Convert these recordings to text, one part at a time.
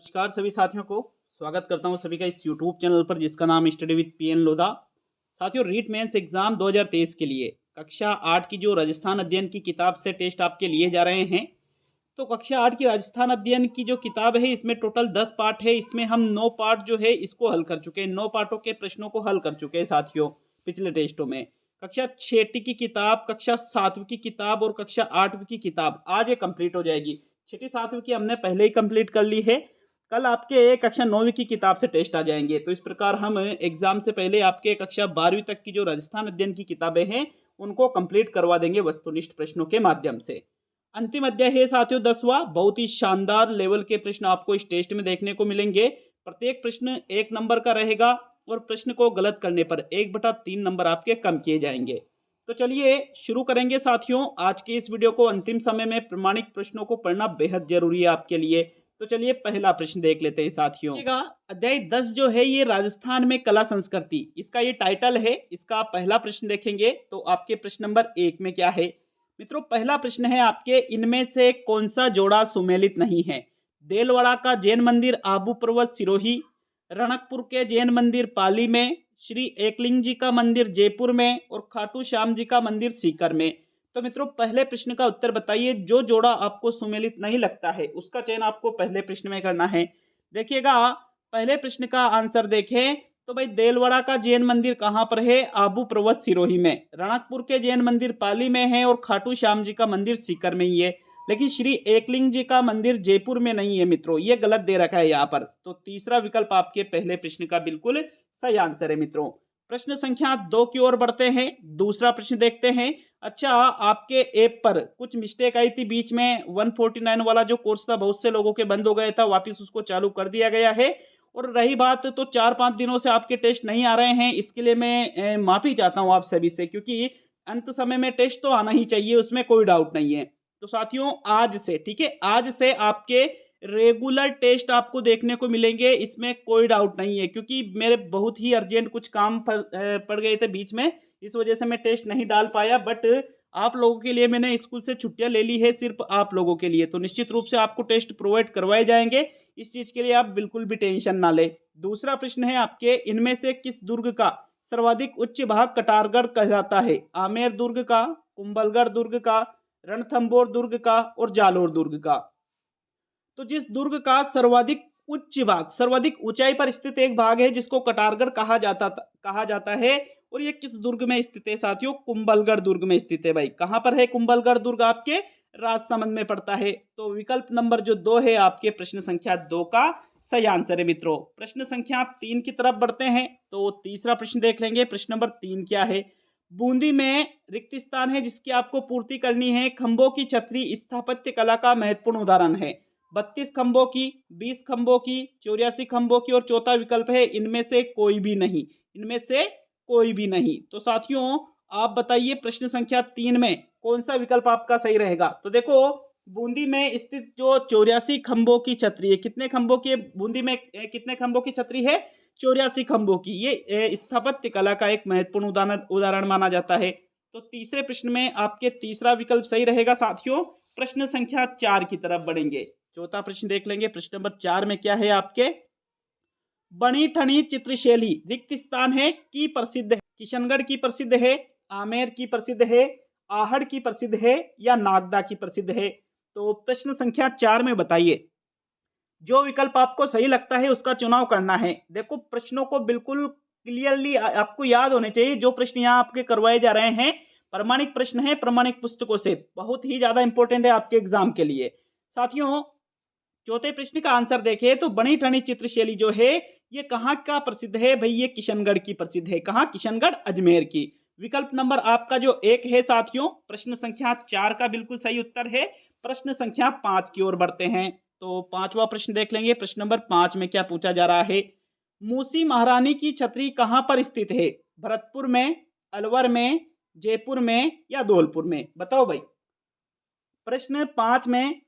नमस्कार सभी साथियों को स्वागत करता हूं सभी का इस YouTube चैनल पर जिसका नाम स्टडी विद पीएन लोधा। साथियों, रीट मेंस एग्जाम 2023 के लिए कक्षा 8 की जो राजस्थान अध्ययन की किताब से टेस्ट आपके लिए जा रहे हैं। तो कक्षा 8 की राजस्थान अध्ययन की जो किताब है इसमें टोटल 10 पार्ट है। इसमें हम 9 पार्ट जो है इसको हल कर चुके हैं, 9 पार्टों के प्रश्नों को हल कर चुके हैं साथियों पिछले टेस्टों में। कक्षा 6 की किताब, कक्षा 7वीं की किताब और कक्षा 8वीं की किताब आज ये कंप्लीट हो जाएगी। 6ठी 7वीं की हमने पहले ही कंप्लीट कर ली है। कल आपके कक्षा 9वीं की किताब से टेस्ट आ जाएंगे। तो इस प्रकार हम एग्जाम से पहले आपके कक्षा 12वीं तक की जो राजस्थान अध्ययन की किताबें हैं उनको कंप्लीट करवा देंगे वस्तुनिष्ठ प्रश्नों के माध्यम से। अंतिम अध्याय है साथियों 10वां। बहुत ही शानदार लेवल के प्रश्न आपको इस टेस्ट में देखने को मिलेंगे। प्रत्येक प्रश्न 1 नंबर का रहेगा और प्रश्न को गलत करने पर 1/3 नंबर आपके कम किए जाएंगे। तो चलिए शुरू करेंगे साथियों। आज के इस वीडियो को अंतिम समय में प्रमाणिक प्रश्नों को पढ़ना बेहद जरूरी है आपके लिए। तो चलिए पहला प्रश्न देख लेते हैं साथियों। अध्याय 10 जो है ये राजस्थान में कला संस्कृति, इसका ये टाइटल है। इसका पहला प्रश्न देखेंगे तो आपके प्रश्न नंबर 1 में क्या है मित्रों। पहला प्रश्न है आपके, इनमें से कौन सा जोड़ा सुमेलित नहीं है। देलवाड़ा का जैन मंदिर आबू पर्वत सिरोही, रणकपुर के जैन मंदिर पाली में, श्री एकलिंग जी का मंदिर जयपुर में और खाटू श्याम जी का मंदिर सीकर में। तो मित्रों पहले प्रश्न का उत्तर बताइए। जो जोड़ा आपको सुमेलित नहीं लगता है उसका चयन आपको पहले प्रश्न में करना है। देखिएगा पहले प्रश्न का आंसर देखें तो भाई देलवाड़ा का जैन मंदिर कहां पर है, आबू पर्वत सिरोही में। रणकपुर के जैन मंदिर पाली में है और खाटू श्याम जी का मंदिर सीकर में ही है। लेकिन श्री एकलिंग जी का मंदिर जयपुर में नहीं है मित्रों, ये गलत दे रखा है यहाँ पर। तो तीसरा विकल्प आपके पहले प्रश्न का बिल्कुल सही आंसर है मित्रों। प्रश्न संख्या 2 की ओर बढ़ते हैं। दूसरा प्रश्न देखते हैं। अच्छा, आपके ऐप पर कुछ मिस्टेक आई थी बीच में। 149 वाला जो कोर्स था बहुत से लोगों के बंद हो गया था, वापस उसको चालू कर दिया गया है। और रही बात तो 4-5 दिनों से आपके टेस्ट नहीं आ रहे हैं, इसके लिए मैं माफी चाहता हूं आप सभी से, क्योंकि अंत समय में टेस्ट तो आना ही चाहिए, उसमें कोई डाउट नहीं है। तो साथियों आज से, ठीक है, आज से आपके रेगुलर टेस्ट आपको देखने को मिलेंगे, इसमें कोई डाउट नहीं है। क्योंकि मेरे बहुत ही अर्जेंट कुछ काम पड़ गए थे बीच में, इस वजह से मैं टेस्ट नहीं डाल पाया। बट आप लोगों के लिए मैंने स्कूल से छुट्टियां ले ली है, सिर्फ आप लोगों के लिए। तो निश्चित रूप से आपको टेस्ट प्रोवाइड करवाए जाएंगे, इस चीज के लिए आप बिल्कुल भी टेंशन ना ले। दूसरा प्रश्न है आपके, इनमें से किस दुर्ग का सर्वाधिक उच्च भाग कटारगढ़ कहलाता है। आमेर दुर्ग का, कुंभलगढ़ दुर्ग का, रणथंभौर दुर्ग का और जालोर दुर्ग का। तो जिस दुर्ग का सर्वाधिक उच्च भाग, सर्वाधिक ऊंचाई पर स्थित एक भाग है जिसको कटारगढ़ कहा जाता है, और ये किस दुर्ग में स्थित है साथियों, कुंभलगढ़ दुर्ग में स्थित है। भाई कहां पर है कुंभलगढ़ दुर्ग, आपके राजसमंद में पड़ता है। तो विकल्प नंबर जो 2 है आपके प्रश्न संख्या 2 का सही आंसर है मित्रों। प्रश्न संख्या 3 की तरफ बढ़ते हैं। तो तीसरा प्रश्न देख लेंगे। प्रश्न नंबर 3 क्या है। बूंदी में रिक्त स्थान है जिसकी आपको पूर्ति करनी है। खंभों की छतरी स्थापत्य कला का महत्वपूर्ण उदाहरण है। 32 खंभों की, 20 खंभों की, 84 खंभों की और चौथा विकल्प है इनमें से कोई भी नहीं। इनमें से कोई भी नहीं। तो साथियों आप बताइए प्रश्न संख्या 3 में कौन सा विकल्प आपका सही रहेगा। तो देखो बूंदी में स्थित जो 84 खंभों की छतरी है, कितने खंभों की बूंदी में, कितने खंभों की छतरी है, 84 खंभों की। ये स्थापत्य कला का एक महत्वपूर्ण उदाहरण माना जाता है। तो तीसरे प्रश्न में आपके तीसरा विकल्प सही रहेगा साथियों। प्रश्न संख्या 4 की तरफ बढ़ेंगे। चौथा प्रश्न देख लेंगे। प्रश्न नंबर 4 में क्या है आपके, बनी ठनी चित्रशैली रिक्त स्थान है की प्रसिद्ध है। किशनगढ़ की प्रसिद्ध है, आमेर की प्रसिद्ध है, आहड़ की प्रसिद्ध है या नागदा की प्रसिद्ध है। तो प्रश्न संख्या 4 में बताइए। जो विकल्प आपको सही लगता है उसका चुनाव करना है। देखो प्रश्नों को बिल्कुल क्लियरली आपको याद होने चाहिए। जो प्रश्न यहाँ आपके करवाए जा रहे हैं प्रमाणिक प्रश्न है, प्रमाणिक पुस्तकों से, बहुत ही ज्यादा इंपॉर्टेंट है आपके एग्जाम के लिए। साथियों चौथे प्रश्न का आंसर देखें तो बनी ठनी चित्रशैली जो है ये कहाँ का प्रसिद्ध है। भाई ये किशनगढ़ की प्रसिद्ध है। कहाँ, किशनगढ़ अजमेर की। विकल्प नंबर आपका जो 1 है साथियों प्रश्न संख्या 4 का बिल्कुल सही उत्तर है। प्रश्न संख्या 5 की ओर बढ़ते हैं। तो 5वां प्रश्न देख लेंगे। प्रश्न नंबर 5 में क्या पूछा जा रहा है। मूसी महारानी की छतरी कहां पर स्थित है। भरतपुर में, अलवर में, जयपुर में या धौलपुर में। बताओ भाई प्रश्न 5 में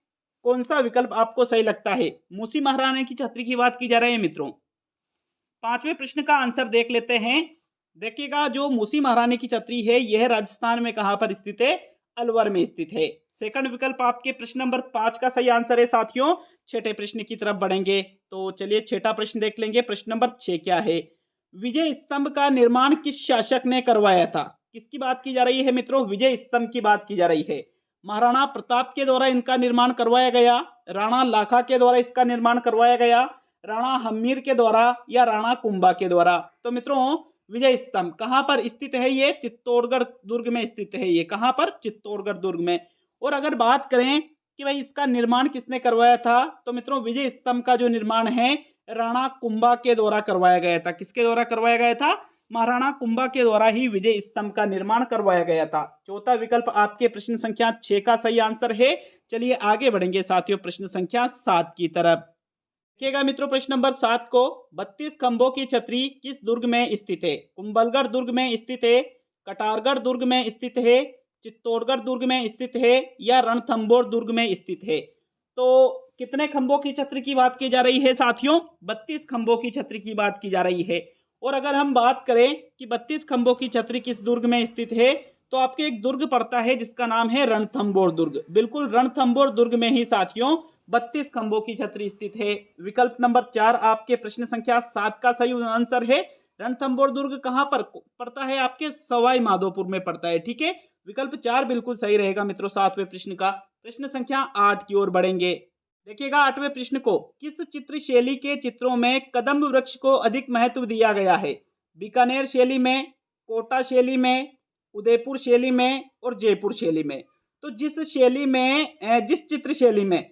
कौन सा विकल्प आपको सही लगता है। मूसी महारानी की छतरी की बात की जा रही है मित्रों। 5वें प्रश्न का आंसर देख लेते हैं। देखिएगा जो मूसी महारानी की छतरी है यह राजस्थान में कहां पर स्थित है, अलवर में स्थित है। सेकंड विकल्प आपके प्रश्न नंबर 5 का सही आंसर है साथियों। छठे प्रश्न की तरफ बढ़ेंगे। तो चलिए छठा प्रश्न देख लेंगे। प्रश्न नंबर 6 क्या है? विजय स्तंभ का निर्माण किस शासक ने करवाया था? किसकी बात की जा रही है मित्रों? विजय स्तंभ की बात की जा रही है। महाराणा प्रताप के द्वारा इनका निर्माण करवाया गया, राणा लाखा के द्वारा इसका निर्माण करवाया गया, राणा हम्मीर के द्वारा या राणा कुंभा के द्वारा? तो मित्रों विजय स्तंभ कहां पर स्थित है? ये चित्तौड़गढ़ दुर्ग में स्थित है। ये कहां पर? चित्तौड़गढ़ दुर्ग में। और अगर बात करें कि भाई इसका निर्माण किसने करवाया था, तो मित्रों विजय स्तंभ का जो निर्माण है राणा कुंभा के द्वारा करवाया गया था। किसके द्वारा करवाया गया था? महाराणा कुंभा के द्वारा ही विजय स्तंभ का निर्माण करवाया गया था। चौथा विकल्प आपके प्रश्न संख्या 6 का सही आंसर है। चलिए आगे बढ़ेंगे साथियों प्रश्न संख्या 7 की तरफ। देखिएगा मित्रों प्रश्न नंबर 7 को, 32 खंभों की छतरी किस दुर्ग में स्थित है? कुंभलगढ़ दुर्ग में स्थित है, कटारगढ़ दुर्ग में स्थित है, चित्तौड़गढ़ दुर्ग में स्थित है या रणथंभौर दुर्ग में स्थित है? तो कितने खंभों की छतरी की बात की जा रही है साथियों? 32 खंभों की छतरी की बात की जा रही है। और अगर हम बात करें कि 32 खंभों की छतरी किस दुर्ग में स्थित है, तो आपके एक दुर्ग पड़ता है जिसका नाम है रणथंभौर दुर्ग। बिल्कुल रणथंभौर दुर्ग में ही साथियों 32 खंभों की छतरी स्थित है। विकल्प नंबर 4 आपके प्रश्न संख्या 7 का सही आंसर है। रणथंभौर दुर्ग कहां पर पड़ता है? आपके सवाई माधोपुर में पड़ता है। ठीक है, विकल्प 4 बिल्कुल सही रहेगा मित्रों 7वें प्रश्न का। प्रश्न संख्या 8 की ओर बढ़ेंगे। देखिएगा 8वें प्रश्न को, किस चित्र शैली के चित्रों में कदम्ब वृक्ष को अधिक महत्व दिया गया है? बीकानेर शैली में, कोटा शैली में, उदयपुर शैली में और जयपुर शैली में? तो जिस शैली में जिस चित्र शैली में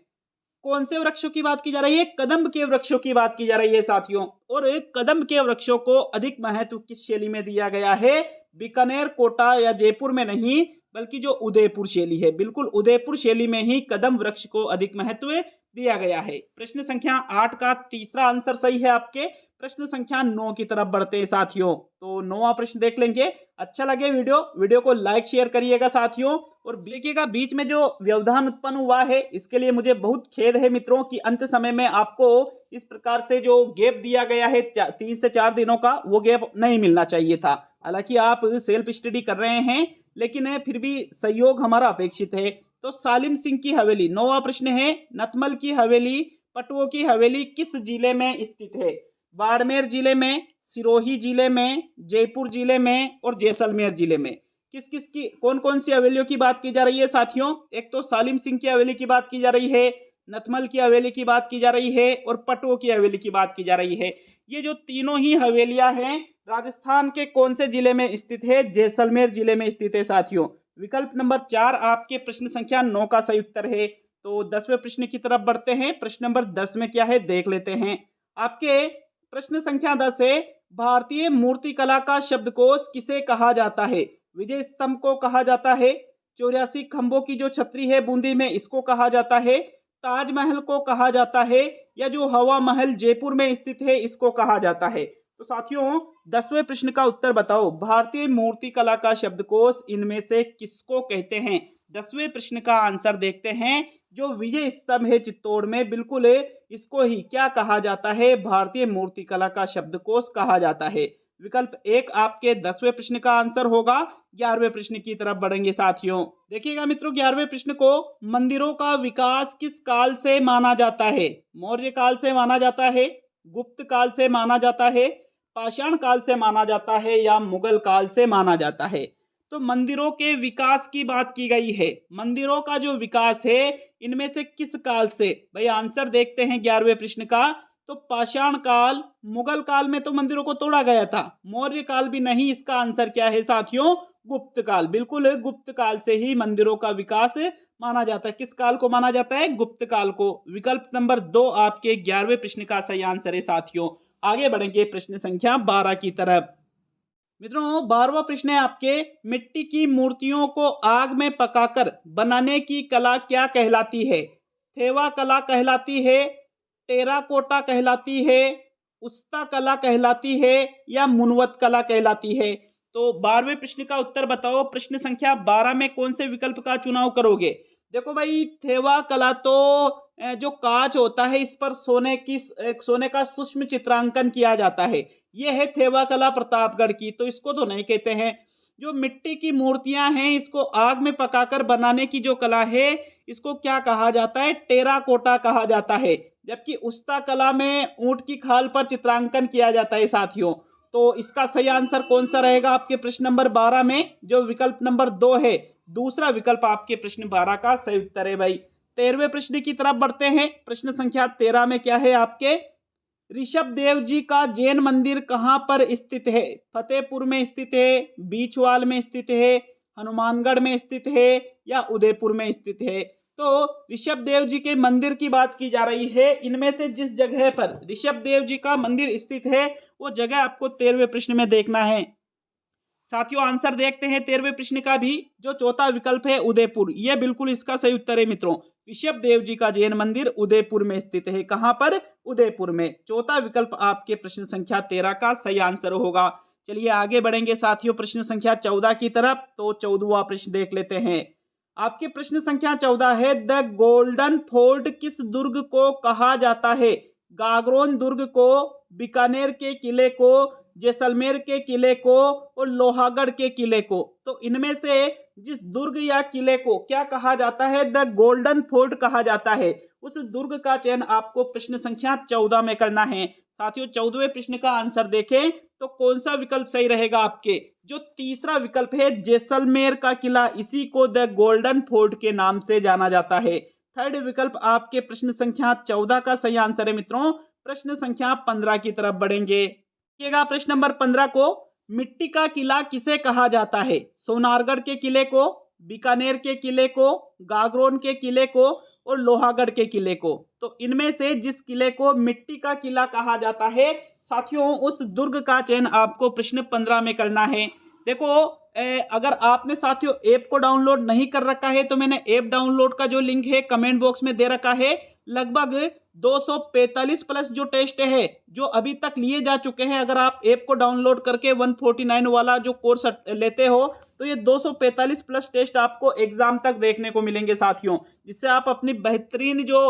कौन से वृक्षों की बात की जा रही है? कदम्ब के वृक्षों की बात की जा रही है साथियों। और कदम्ब के वृक्षों को अधिक महत्व किस शैली में दिया गया है? बीकानेर, कोटा या जयपुर में नहीं, बल्कि जो उदयपुर शैली है, बिल्कुल उदयपुर शैली में ही कदम्ब वृक्ष को अधिक महत्व दिया गया है। प्रश्न संख्या 8 का तीसरा आंसर सही है आपके। प्रश्न संख्या 9 की तरफ बढ़ते हैं साथियों। तो 9वां प्रश्न देख लेंगे। अच्छा लगे वीडियो को लाइक शेयर करिएगा साथियों। और देखिएगा बीच में जो व्यवधान उत्पन्न हुआ है इसके लिए मुझे बहुत खेद है मित्रों कि अंत समय में आपको इस प्रकार से जो गैप दिया गया है 3 से 4 दिनों का, वो गैप नहीं मिलना चाहिए था। हालांकि आप सेल्फ स्टडी कर रहे हैं, लेकिन फिर भी सहयोग हमारा अपेक्षित है। तो सालिम सिंह की हवेली, 9वां प्रश्न है, नथमल की हवेली, पटवो की हवेली किस जिले में स्थित है? बाड़मेर जिले में, सिरोही जिले में, जयपुर जिले में और जैसलमेर जिले में? किस किस की कौन कौन सी हवेलियों की बात की जा रही है साथियों? एक तो सालिम सिंह की हवेली की बात की जा रही है, नथमल की हवेली की बात की जा रही है और पटवो की हवेली की बात की जा रही है। ये जो तीनों ही हवेलियां हैं राजस्थान के कौन से जिले में स्थित है? जैसलमेर जिले में स्थित है साथियों। विकल्प नंबर 4 आपके प्रश्न संख्या 9 का सही उत्तर है। तो 10वें प्रश्न की तरफ बढ़ते हैं। प्रश्न नंबर 10 में क्या है देख लेते हैं। आपके प्रश्न संख्या 10 है, भारतीय मूर्तिकला का शब्दकोश किसे कहा जाता है? विजय स्तंभ को कहा जाता है, 84 खंभों की जो छतरी है बूंदी में इसको कहा जाता है, ताजमहल को कहा जाता है या जो हवा महल जयपुर में स्थित है इसको कहा जाता है? तो साथियों 10वें प्रश्न का उत्तर बताओ, भारतीय मूर्तिकला का शब्दकोश इनमें से किसको कहते हैं? 10वें प्रश्न का आंसर देखते हैं। जो विजय स्तंभ है चित्तौड़ में, बिल्कुल इसको ही क्या कहा जाता है? भारतीय मूर्तिकला का शब्दकोश कहा जाता है। विकल्प 1 आपके 10वें प्रश्न का आंसर होगा। 11वें प्रश्न की तरफ बढ़ेंगे साथियों। देखिएगा मित्रों 11वें प्रश्न को, मंदिरों का विकास किस काल से माना जाता है? मौर्य काल से माना जाता है, गुप्त काल से माना जाता है, पाषाण काल से माना जाता है या मुगल काल से माना जाता है? तो मंदिरों के विकास की बात की गई है। मंदिरों का जो विकास है इनमें से किस काल से? भाई आंसर देखते हैं 11वें प्रश्न का। तो पाषाण काल, मुगल काल में तो मंदिरों को तोड़ा गया था, मौर्य काल भी नहीं। इसका आंसर क्या है साथियों? गुप्त काल। बिल्कुल गुप्त काल से ही मंदिरों का विकास माना जाता है। किस काल को माना जाता है? गुप्त काल को। विकल्प नंबर 2 आपके 11वें प्रश्न का सही आंसर है साथियों। आगे बढ़ेंगे प्रश्न संख्या 12 की तरफ। मित्रों 12वां प्रश्न है आपके, मिट्टी की मूर्तियों को आग में पकाकर बनाने की कला क्या कहलाती है? थेवा कला कहलाती है, टेराकोटा कहलाती है, उस्ता कला कहलाती है या मुनवत कला कहलाती है? तो 12वें प्रश्न का उत्तर बताओ। प्रश्न संख्या 12 में कौन से विकल्प का चुनाव करोगे? देखो भाई थेवा कला तो जो कांच होता है इस पर सोने का सूक्ष्म चित्रांकन किया जाता है, यह है थेवा कला प्रतापगढ़ की, तो इसको तो नहीं कहते हैं। जो मिट्टी की मूर्तियां हैं इसको आग में पकाकर बनाने की जो कला है इसको क्या कहा जाता है? टेराकोटा कहा जाता है। जबकि उस्ता कला में ऊंट की खाल पर चित्रांकन किया जाता है साथियों। तो इसका सही आंसर कौन सा रहेगा आपके प्रश्न नंबर 12 में? जो विकल्प नंबर 2 है, दूसरा विकल्प आपके प्रश्न 12 का सही उत्तर है भाई। 13वें प्रश्न की तरफ बढ़ते हैं। प्रश्न संख्या 13 में क्या है आपके? ऋषभ देव जी का जैन मंदिर कहाँ पर स्थित है? फतेहपुर में स्थित है, बीचवाल में स्थित है, हनुमानगढ़ में स्थित है या उदयपुर में स्थित है? तो ऋषभ देव जी के मंदिर की बात की जा रही है। इनमें से जिस जगह पर ऋषभ देव जी का मंदिर स्थित है वो जगह आपको 13वें प्रश्न में देखना है। साथियों आंसर देखते हैं 13वें प्रश्न का भी। जो चौथा विकल्प है उदयपुर, यह बिल्कुल इसका सही उत्तर है मित्रों। ऋषभ देव जी का जैन मंदिर उदयपुर में स्थित है। कहां पर? उदयपुर में। चौथा विकल्प आपके प्रश्न संख्या 13 का सही आंसर होगा। चलिए आगे बढ़ेंगे साथियों प्रश्न संख्या 14 की तरफ। तो 14वां प्रश्न देख लेते हैं। आपके प्रश्न संख्या 14 है, द गोल्डन फोर्ट किस दुर्ग को कहा जाता है? गागरोन दुर्ग को, बीकानेर के किले को, जैसलमेर के किले को और लोहागढ़ के किले को। तो इनमें से जिस दुर्ग या किले को क्या कहा जाता है? द गोल्डन फोर्ट कहा जाता है। उस दुर्ग का चयन आपको प्रश्न संख्या 14 में करना है। साथियों 14वें प्रश्न का आंसर देखें तो कौन सा विकल्प सही रहेगा आपके? जो तीसरा विकल्प है जैसलमेर का किला, इसी को द गोल्डन फोर्ट के नाम से जाना जाता है। थर्ड विकल्प आपके प्रश्न संख्या 14 का सही आंसर है मित्रों। प्रश्न संख्या 15 की तरफ बढ़ेंगे। देखिएगा प्रश्न नंबर 15 को, मिट्टी का किला किसे कहा जाता है? सोनारगढ़ के किले को, बीकानेर के किले को, गागरोन के किले को और लोहागढ़ के किले को। तो इनमें से जिस किले को मिट्टी का किला कहा जाता है साथियों उस दुर्ग का चयन आपको प्रश्न 15 में करना है। देखो अगर आपने साथियों ऐप को डाउनलोड नहीं कर रखा है तो मैंने ऐप डाउनलोड का जो लिंक है कमेंट बॉक्स में दे रखा है। लगभग 245 प्लस जो टेस्ट है जो अभी तक लिए जा चुके हैं, अगर आप ऐप को डाउनलोड करके 149 वाला जो कोर्स लेते हो तो ये 245 प्लस टेस्ट आपको एग्जाम तक देखने को मिलेंगे साथियों, जिससे आप अपनी बेहतरीन जो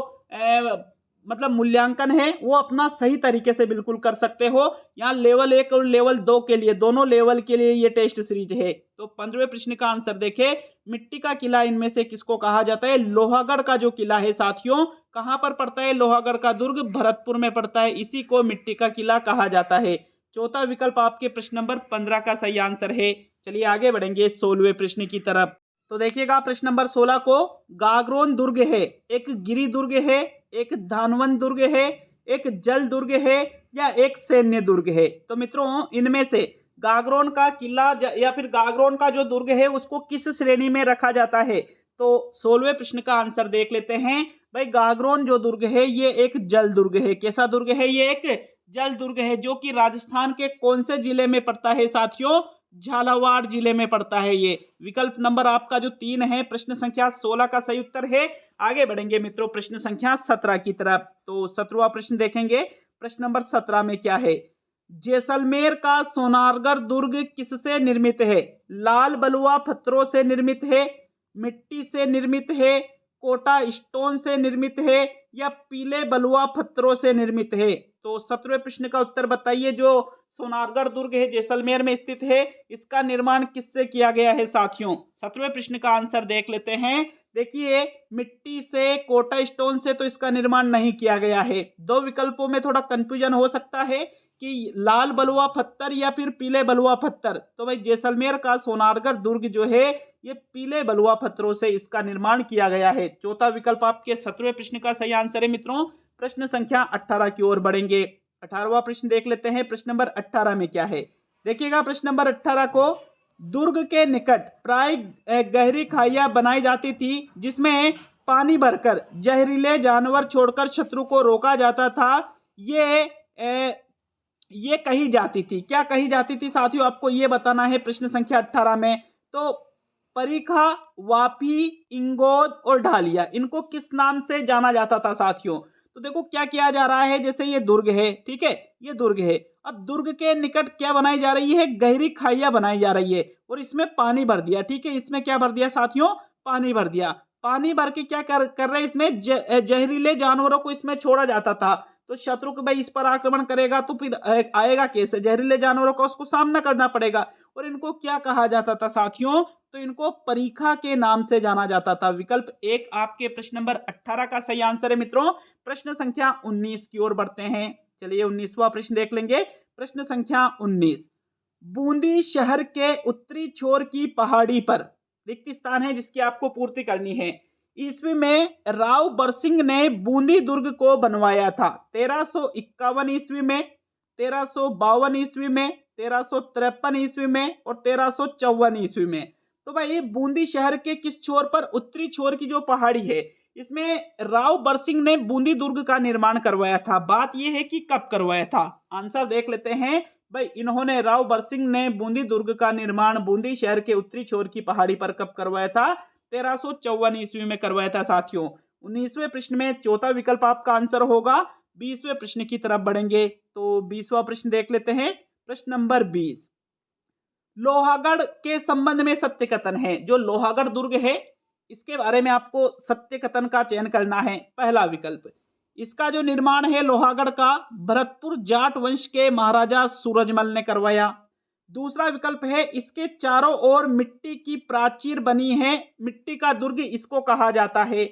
मतलब मूल्यांकन है वो अपना सही तरीके से बिल्कुल कर सकते हो। यहाँ लेवल 1 और लेवल 2 के लिए, दोनों लेवल के लिए ये टेस्ट सीरीज है। तो 15वें प्रश्न का आंसर देखें, मिट्टी का किला इनमें से किसको कहा जाता है? लोहागढ़ का जो किला है साथियों, कहां पर पड़ता है? लोहागढ़ का दुर्ग भरतपुर में पड़ता है, इसी को मिट्टी का किला कहा जाता है। चौथा विकल्प आपके प्रश्न नंबर 15 का सही आंसर है। चलिए आगे बढ़ेंगे 16वें प्रश्न की तरफ। तो देखिएगा प्रश्न नंबर 16 को, गागरोन दुर्ग है, एक गिरी दुर्ग है, एक धानवन दुर्ग है, एक जल दुर्ग है या एक सैन्य दुर्ग है? तो मित्रों इनमें से गागरोन का किला या फिर गागरोन का जो दुर्ग है उसको किस श्रेणी में रखा जाता है? तो 16वें प्रश्न का आंसर देख लेते हैं भाई। गागरोन जो दुर्ग है ये एक जल दुर्ग है। कैसा दुर्ग है? ये एक जल दुर्ग है जो कि राजस्थान के कौन से जिले में पड़ता है साथियों? झालावाड़ जिले में पड़ता है ये। विकल्प नंबर आपका जो 3 है प्रश्न संख्या 16 का सही उत्तर है। आगे बढ़ेंगे मित्रों प्रश्न संख्या 17 की तरफ। तो 17वां प्रश्न देखेंगे। प्रश्न नंबर 17 में क्या है? जैसलमेर का सोनारगढ़ दुर्ग किससे निर्मित है? लाल बलुआ पत्थरों से निर्मित है, मिट्टी से निर्मित है, कोटा स्टोन से निर्मित है या पीले बलुआ पत्थरों से निर्मित है? तो 17वें प्रश्न का उत्तर बताइए। जो सोनारगढ़ दुर्ग है जैसलमेर में स्थित है, इसका निर्माण किससे किया गया है साथियों? 17वें प्रश्न का आंसर देख लेते हैं। देखिए मिट्टी से, कोटा स्टोन से तो इसका निर्माण नहीं किया गया है। दो विकल्पों में थोड़ा कंफ्यूजन हो सकता है कि लाल बलुआ पत्थर या फिर पीले बलुआ पत्थर। तो भाई जैसलमेर का सोनारगढ़ दुर्ग जो है ये पीले बलुआ पत्थरों से इसका निर्माण किया गया है। चौथा विकल्प आपके 17वें प्रश्न का सही आंसर है मित्रों। प्रश्न संख्या 18 की ओर बढ़ेंगे। 18वां प्रश्न देख लेते हैं। प्रश्न नंबर 18 में क्या है? देखिएगा प्रश्न नंबर 18 को, दुर्ग के निकट प्राय गहरी खाइयां बनाई जाती थी जिसमें पानी भरकर जहरीले जानवर छोड़कर शत्रु को रोका जाता था। ये कही जाती थी। क्या कही जाती थी साथियों? आपको ये बताना है प्रश्न संख्या 18 में। तो परीखा, वापी, इंगोद और ढालिया, इनको किस नाम से जाना जाता था साथियों? तो देखो क्या किया जा रहा है, जैसे ये दुर्ग है, ठीक है, ये दुर्ग है। अब दुर्ग के निकट क्या बनाई जा रही है? गहरी खाइयां बनाई जा रही है और इसमें पानी भर दिया, ठीक है। इसमें क्या भर दिया साथियों? पानी भर दिया। पानी भर के क्या कर रहे हैं? इसमें जहरीले जानवरों को इसमें छोड़ा जाता था तो शत्रु को भाई इस पर आक्रमण करेगा तो फिर आएगा कैसे, जहरीले जानवरों का उसको सामना करना पड़ेगा। और इनको क्या कहा जाता था साथियों, तो इनको परीखा के नाम से जाना जाता था। विकल्प 1 आपके प्रश्न नंबर 18 का सही आंसर है मित्रों। प्रश्न संख्या 19 की ओर बढ़ते हैं। चलिए 19वां प्रश्न देख लेंगे। प्रश्न संख्या 19, बूंदी शहर के उत्तरी छोर की पहाड़ी पर रिक्त स्थान है जिसकी आपको पूर्ति करनी है। ईस्वी में राव बरसिंह ने बूंदी दुर्ग को बनवाया था। 1351 ईस्वी में, 1352 ईस्वी में, 1353 ईस्वी में और 1354 ईस्वी में। तो भाई बूंदी शहर के किस छोर पर, उत्तरी छोर की जो पहाड़ी है, इसमें राव बरसिंह ने बूंदी दुर्ग का निर्माण करवाया था। बात यह है कि कब करवाया था, आंसर देख लेते हैं। भाई इन्होंने, राव बरसिंह ने बूंदी दुर्ग का निर्माण बूंदी शहर के उत्तरी छोर की पहाड़ी पर कब करवाया था, 1354 ईस्वी में करवाया था साथियों। 19वें प्रश्न में चौथा विकल्प आपका आंसर होगा। 20वें प्रश्न की तरफ बढ़ेंगे तो 20वां प्रश्न देख लेते हैं। प्रश्न नंबर 20, लोहागढ़ के संबंध में सत्य कथन है। जो लोहागढ़ दुर्ग है इसके बारे में आपको सत्य कथन का चयन करना है। पहला विकल्प, इसका जो निर्माण है लोहागढ़ का, भरतपुर जाट वंश के महाराजा सूरजमल ने करवाया। दूसरा विकल्प है, इसके चारों ओर मिट्टी की प्राचीर बनी है, मिट्टी का दुर्ग इसको कहा जाता है,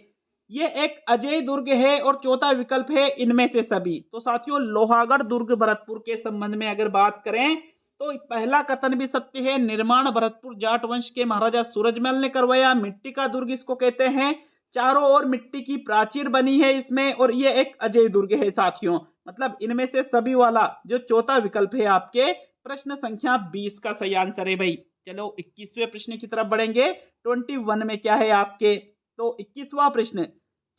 ये एक अजेय दुर्ग है। और चौथा विकल्प है, इनमें से सभी। तो साथियों लोहागढ़ दुर्ग भरतपुर के संबंध में अगर बात करें तो पहला कथन भी सत्य है, निर्माण भरतपुर जाट वंश के महाराजा सूरजमल ने करवाया, मिट्टी का दुर्ग इसको कहते हैं, चारों ओर मिट्टी की प्राचीर बनी है इसमें, और ये एक अजेय दुर्ग है साथियों। मतलब इनमें से सभी वाला जो चौथा विकल्प है आपके प्रश्न संख्या 20 का सही आंसर है भाई। चलो 21वें प्रश्न की तरफ बढ़ेंगे। 21 में क्या है आपके, तो 21वां प्रश्न,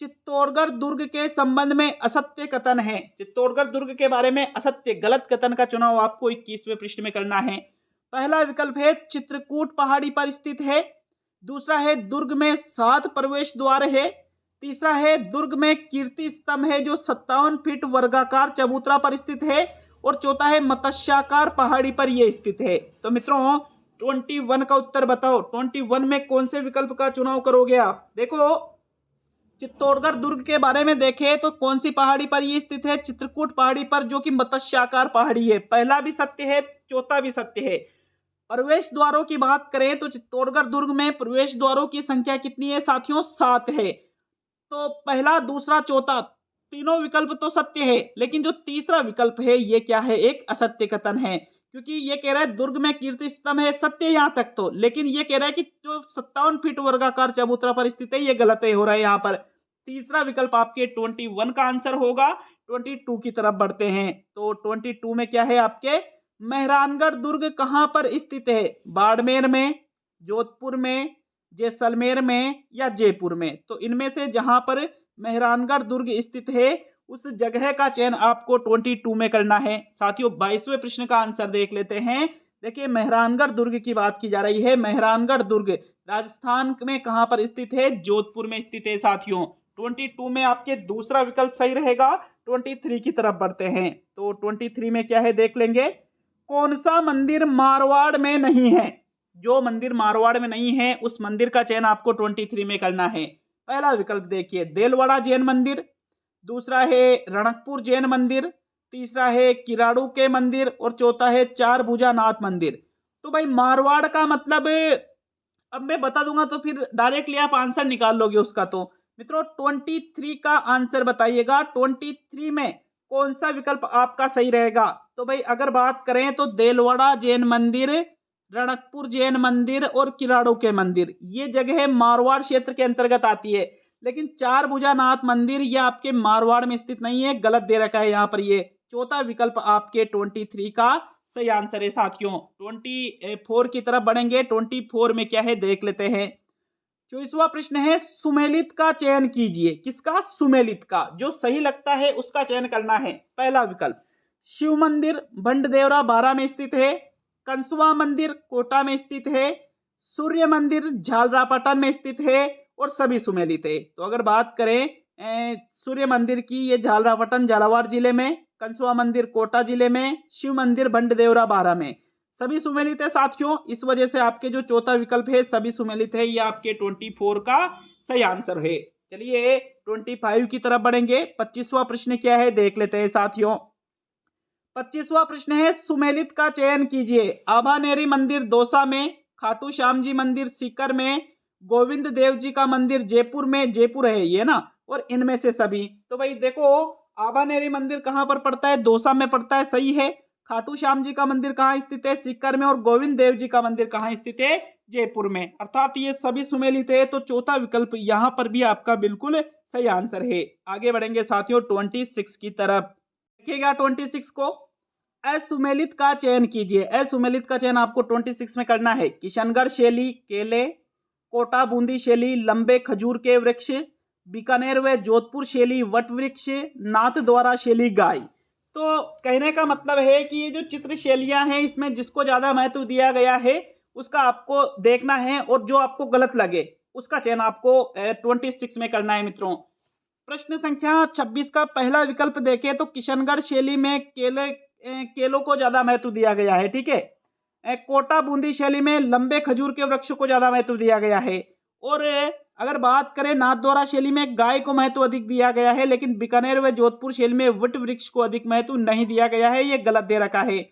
चित्तौड़गढ़ दुर्ग के संबंध में असत्य कथन है। चित्तौड़गढ़ दुर्ग के बारे में असत्य, गलत कथन का चुनाव आपको 21वें प्रश्न में करना है। पहला विकल्प है, चित्रकूट पहाड़ी पर स्थित है। दूसरा है, दुर्ग में 7 प्रवेश द्वार है। तीसरा है, दुर्ग में कीर्ति स्तंभ है जो 57 फीट वर्गाकार चबूतरा पर स्थित है। और चौथा है, मत्स्याकार पहाड़ी पर यह स्थित है। तो मित्रों 21 का उत्तर बताओ, 21 में कौन से विकल्प का चुनाव करोगे आप। देखो चित्तौड़गढ़ दुर्ग के बारे में देखें तो कौन सी पहाड़ी पर यह स्थित है, चित्रकूट पहाड़ी पर, जो कि मत्स्याकार पहाड़ी है। पहला भी सत्य है, चौथा भी सत्य है। प्रवेश द्वारों की बात करें तो चित्तौड़गढ़ दुर्ग में प्रवेश द्वारों की संख्या कितनी है साथियों, 7 है। तो पहला, दूसरा, चौथा तीनों विकल्प तो सत्य है, लेकिन जो तीसरा विकल्प है ये क्या है, एक असत्य कथन है। क्योंकि ये कह रहा है दुर्ग में कीर्ति स्तंभ है, सत्य यहां तक तो, लेकिन ये कह रहा है कि जो 57 फीट वर्गाकार चबूतरा पर स्थित है, ये गलत है हो रहा है यहाँ पर। तीसरा विकल्प आपके 21 का आंसर होगा। 22 की तरफ बढ़ते हैं तो 22 में क्या है आपके, मेहरानगढ़ दुर्ग कहां पर स्थित है, बाड़मेर में, जोधपुर में, जैसलमेर में या जयपुर में। तो इनमें से जहां पर मेहरानगढ़ दुर्ग स्थित है उस जगह का चयन आपको 22 में करना है साथियों। 22वें प्रश्न का आंसर देख लेते हैं। देखिए मेहरानगढ़ दुर्ग की बात की जा रही है। मेहरानगढ़ दुर्ग राजस्थान में कहां पर स्थित है, जोधपुर में स्थित है साथियों। 22 में आपके दूसरा विकल्प सही रहेगा। 23 की तरफ बढ़ते हैं तो 23 में क्या है देख लेंगे। कौन सा मंदिर मारवाड़ में नहीं है, जो मंदिर मारवाड़ में नहीं है उस मंदिर का चयन आपको 23 में करना है। पहला विकल्प देखिए, देलवाड़ा जैन मंदिर। दूसरा है रणकपुर जैन मंदिर। तीसरा है किराड़ू के मंदिर। और चौथा है चार भुजानाथ मंदिर। तो भाई मारवाड़ का मतलब अब मैं बता दूंगा तो फिर डायरेक्टली आप आंसर निकाल लोगे उसका। तो मित्रों 23 का आंसर बताइएगा। 23 में कौन सा विकल्प आपका सही रहेगा। तो भाई अगर बात करें तो देलवाड़ा जैन मंदिर, रणकपुर जैन मंदिर और किराड़ू के मंदिर, ये जगह मारवाड़ क्षेत्र के अंतर्गत आती है। लेकिन चार भुजानाथ मंदिर ये आपके मारवाड़ में स्थित नहीं है, गलत दे रखा है यहाँ पर। ये चौथा विकल्प आपके 23 का सही आंसर है साथियों। 24 की तरफ बढ़ेंगे। 24 में क्या है देख लेते हैं। 24वां प्रश्न है, सुमेलित का चयन कीजिए। किसका, सुमेलित का। जो सही लगता है उसका चयन करना है। पहला विकल्प, शिव मंदिर भंडदेवरा 12 में स्थित है। कंसुआ मंदिर कोटा में स्थित है। सूर्य मंदिर झालरापाटन में स्थित है। और सभी सुमेलित है। तो अगर बात करें सूर्य मंदिर की, ये झालरापाटन झालावाड़ जिले में, कंसुआ मंदिर कोटा जिले में, शिव मंदिर भंडदेवरा 12 में, सभी सुमेलित है साथियों। इस वजह से आपके जो चौथा विकल्प है सभी सुमेलित है, ये आपके 24 का सही आंसर है। चलिए 25 की तरफ बढ़ेंगे। 25वां प्रश्न क्या है देख लेते हैं साथियों। 25वां प्रश्न है, सुमेलित का चयन कीजिए। आभानेरी मंदिर दौसा में, खाटू श्याम जी मंदिर सीकर में, गोविंद देव जी का मंदिर जयपुर में, जयपुर है ये ना, और इनमें से सभी। तो भाई देखो, आभानेरी मंदिर कहां पर पड़ता है? दौसा में पड़ता है, सही है। खाटू श्याम जी का मंदिर कहां स्थित है? सीकर में। और गोविंद देव जी का मंदिर कहां स्थित है? जयपुर में। अर्थात ये सभी सुमेलित है, तो चौथा विकल्प यहां पर भी आपका बिल्कुल सही आंसर है। आगे बढ़ेंगे साथियों 26 की तरफ। देखिएगा 26 को, असुमेलित का चयन कीजिए। असुमेलित का चयन आपको 26 में करना है। किशनगढ़ शैली केले, कोटा बूंदी शैली लंबे खजूर के वृक्ष, बीकानेर व जोधपुर शैली वट वृक्ष, नाथ द्वारा शैली गाय। तो कहने का मतलब है कि ये जो चित्र शैलियां हैं, इसमें जिसको ज्यादा महत्व दिया गया है उसका आपको देखना है, और जो आपको गलत लगे उसका चयन आपको 26 में करना है मित्रों। प्रश्न संख्या 26 का पहला विकल्प देखें तो किशनगढ़ शैली में केलों को ज्यादा महत्व दिया गया है, ठीक है। कोटा बूंदी शैली में लंबे खजूर के वृक्ष को ज्यादा महत्व दिया गया है। और अगर बात करें नाथद्वारा शैली में गाय को महत्व अधिक दिया गया है, लेकिन बीकानेर व जोधपुर शैली में वट वृक्ष को अधिक महत्व नहीं दिया गया है, ये गलत दे रखा है।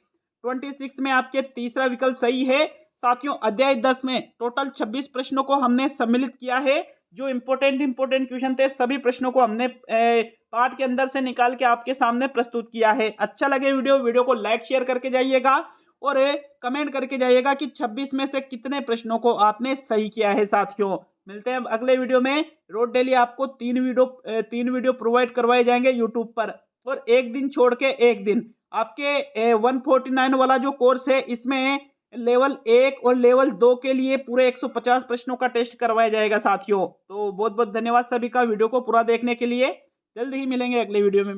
26 में आपके तीसरा विकल्प सही है। साथियों अध्याय 10 में टोटल 26 प्रश्नों को हमने सम्मिलित किया है। जो इंपोर्टेंट क्वेश्चन थे सभी प्रश्नों को हमने पार्ट के अंदर से निकाल के आपके सामने प्रस्तुत किया है। अच्छा लगे वीडियो को लाइक शेयर करके जाइएगा, और कमेंट करके जाइएगा कि 26 में से कितने प्रश्नों को आपने सही किया है। साथियों मिलते हैं अगले वीडियो में। रोज डेली आपको 3 वीडियो प्रोवाइड करवाए जाएंगे यूट्यूब पर, और एक दिन छोड़ के एक दिन आपके 149 वाला जो कोर्स है, इसमें लेवल 1 और लेवल 2 के लिए पूरे 150 प्रश्नों का टेस्ट करवाया जाएगा साथियों। तो बहुत बहुत धन्यवाद सभी का वीडियो को पूरा देखने के लिए। जल्द ही मिलेंगे अगले वीडियो में।